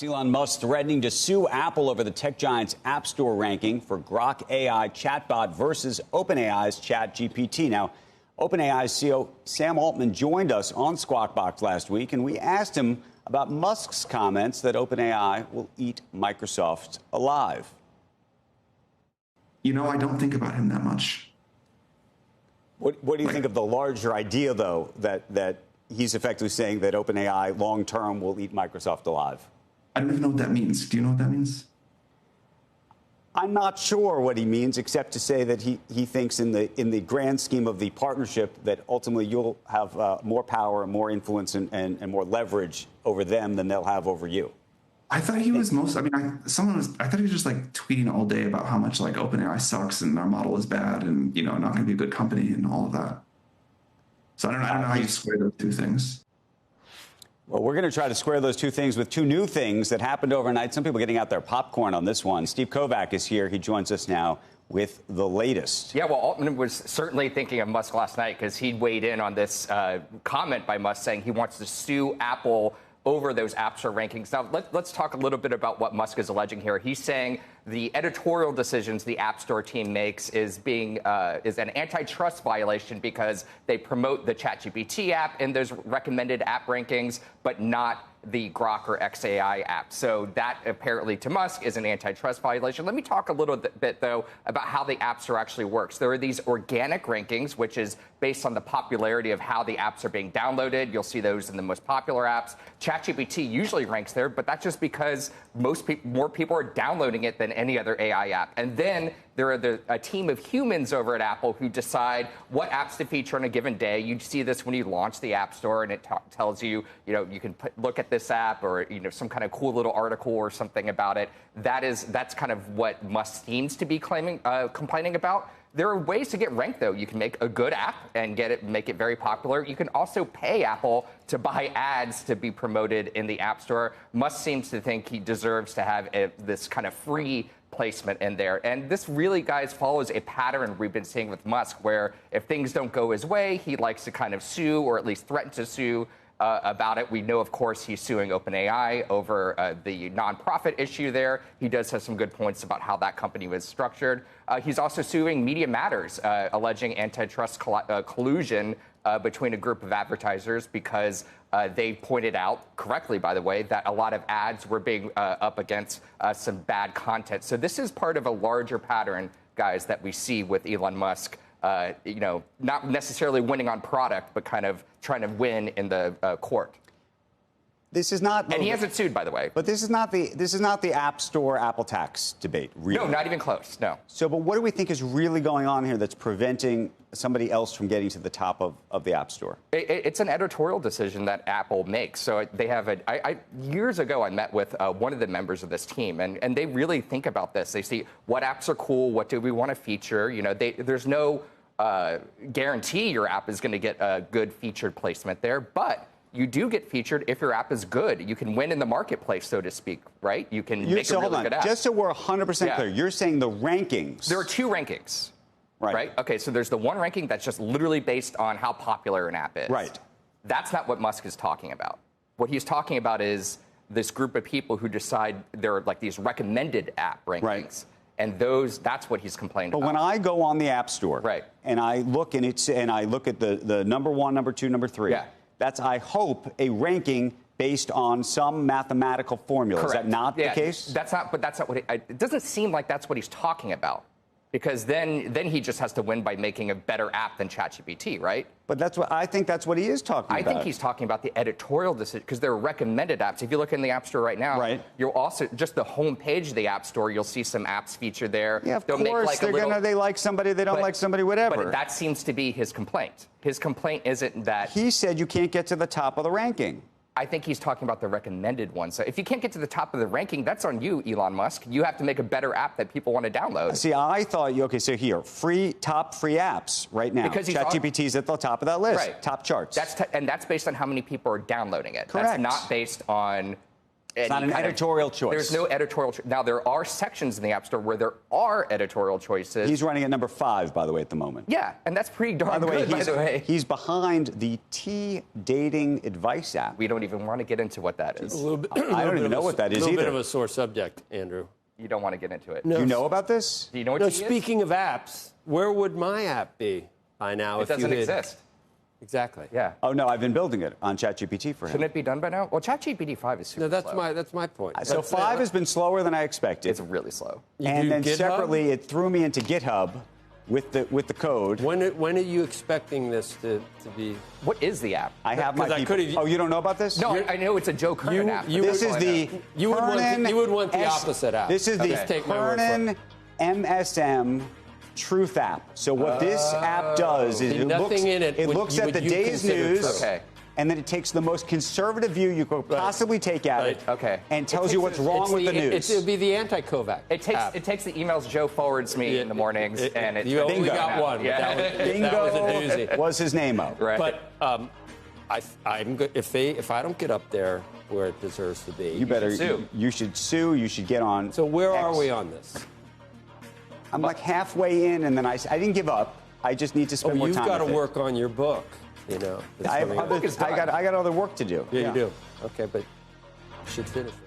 Elon Musk threatening to sue Apple over the tech giant's App Store ranking for Grok AI chatbot versus OpenAI's ChatGPT. Now, OpenAI's CEO Sam Altman joined us on Squawk Box last week, and we asked him about Musk's comments that OpenAI will eat Microsoft alive. You know, I don't think about him that much. What do you think of the larger idea, though, that he's effectively saying that OpenAI long-term will eat Microsoft alive? I don't even know what that means. Do you know what that means? I'm not sure what he means, except to say that he thinks in the grand scheme of the partnership that ultimately you'll have more power, more influence, and more leverage over them than they'll have over you. I thought he was I thought he was just like tweeting all day about how much like OpenAI sucks and our model is bad and, you know, not going to be a good company and all of that. So I don't know how you square those two things. Well, we're going to try to square those two things with two new things that happened overnight. Some people getting out their popcorn on this one. Steve Kovac is here. He joins us now with the latest. Yeah, well, Altman was certainly thinking of Musk last night because he weighed in on this comment by Musk saying he wants to sue Apple over those App Store rankings. Now, let's talk a little bit about what Musk is alleging here. He's saying the editorial decisions the App Store team makes is an antitrust violation because they promote the ChatGPT app in those recommended app rankings, but not the Grok or XAI app. So that apparently to Musk is an antitrust violation. Let me talk a little bit, though, about how the App Store actually works. There are these organic rankings, which is based on the popularity of how the apps are being downloaded. You'll see those in the most popular apps. ChatGPT usually ranks there, but that's just because more people are downloading it than any other AI app. And then there are a team of humans over at Apple who decide what apps to feature on a given day. You see this when you launch the App Store, and it tells you, you can look at this app or, some kind of cool little article or something about it. That's kind of what Musk seems to be complaining about. There are ways to get ranked, though. You can make a good app and make it very popular. You can also pay Apple to buy ads to be promoted in the App Store. Musk seems to think he deserves to have this kind of free placement in there. And this really, guys, follows a pattern we've been seeing with Musk, where if things don't go his way, he likes to kind of sue or at least threaten to sue about it. We know, of course, he's suing OpenAI over the nonprofit issue there. He does have some good points about how that company was structured. He's also suing Media Matters, alleging antitrust collusion between a group of advertisers because they pointed out, correctly, by the way, that a lot of ads were being up against some bad content. So this is part of a larger pattern, guys, that we see with Elon Musk. Not necessarily winning on product, but kind of trying to win in the court. This is not, and he hasn't sued, by the way. But this is not the App Store Apple tax debate, really. No, not even close. No. So, but what do we think is really going on here that's preventing somebody else from getting to the top of the App Store? It's an editorial decision that Apple makes. So they have years ago, I met with one of the members of this team, and they really think about this. They see what apps are cool, what do we want to feature. There's no guarantee your app is going to get a good featured placement there, but you do get featured if your app is good. You can win in the marketplace, so to speak, right? You can make a really good app. Just so we're 100% clear, you're saying the rankings. There are two rankings. Right. Okay, so there's the one ranking that's just literally based on how popular an app is. Right. That's not what Musk is talking about. What he's talking about is this group of people who decide there are like these recommended app rankings. Right. And that's what he's complaining about. But when I go on the App Store, right, and I look at the number one, number two, number three, that's, I hope, a ranking based on some mathematical formula. Correct. Is that not the case? That's not what it doesn't seem like that's what he's talking about. Because then he just has to win by making a better app than ChatGPT, right? But I think that's what he is talking about. I think he's talking about the editorial decision, because there are recommended apps. If you look in the App Store right now, you'll also, just the home page of the App Store, you'll see some apps featured there. Yeah, of course, they like somebody, they don't like somebody, whatever. But that seems to be his complaint. His complaint isn't that... He said you can't get to the top of the ranking. I think he's talking about the recommended one. So if you can't get to the top of the ranking, that's on you, Elon Musk. You have to make a better app that people want to download. See, I thought, so here, top free apps right now. Because ChatGPT's at the top of that list, right. Top charts. And that's based on how many people are downloading it. Correct. That's not based on It's not an editorial choice. There's no editorial choice. Now, there are sections in the App Store where there are editorial choices. He's running at number 5, by the way, at the moment. Yeah, and that's pretty darn good, by the way. He's behind the T-dating advice app. We don't even want to get into what that is. I don't even know what that is either. A little bit of a sore subject, Andrew. You don't want to get into it. No. Do you know about this? Do you know what No, T is? speaking of apps, where would my app be by now? It doesn't exist. Exactly. Yeah. Oh, no, I've been building it on ChatGPT for him. Shouldn't it be done by now? Well, ChatGPT 5 is super slow. That's my point. So 5 has been slower than I expected. It's really slow. And then GitHub? separately, it threw me into GitHub with the code. When are you expecting this to be? What is the app? I have my people. Oh, you don't know about this? No, I know it's a Joe Kernan app. This is the You would want the opposite app. This is the Kernan MSM Truth app. So what this app does is it looks at the day's news, and then it takes the most conservative view you could possibly take at it, and tells you what's wrong with the news. It would be the anti-Kovac. It takes the emails Joe forwards me in the mornings, and it you only got one. Yeah. Bingo that was a doozy. was his name. Right. But I'm good if I don't get up there where it deserves to be. You better sue. You should sue. You should get on. So where X. are we on this? I'm like halfway in, and then I didn't give up. I just need to spend more time. You've got to with work on your book. You know, I got other work to do. Yeah, you do. Okay, but you should finish it.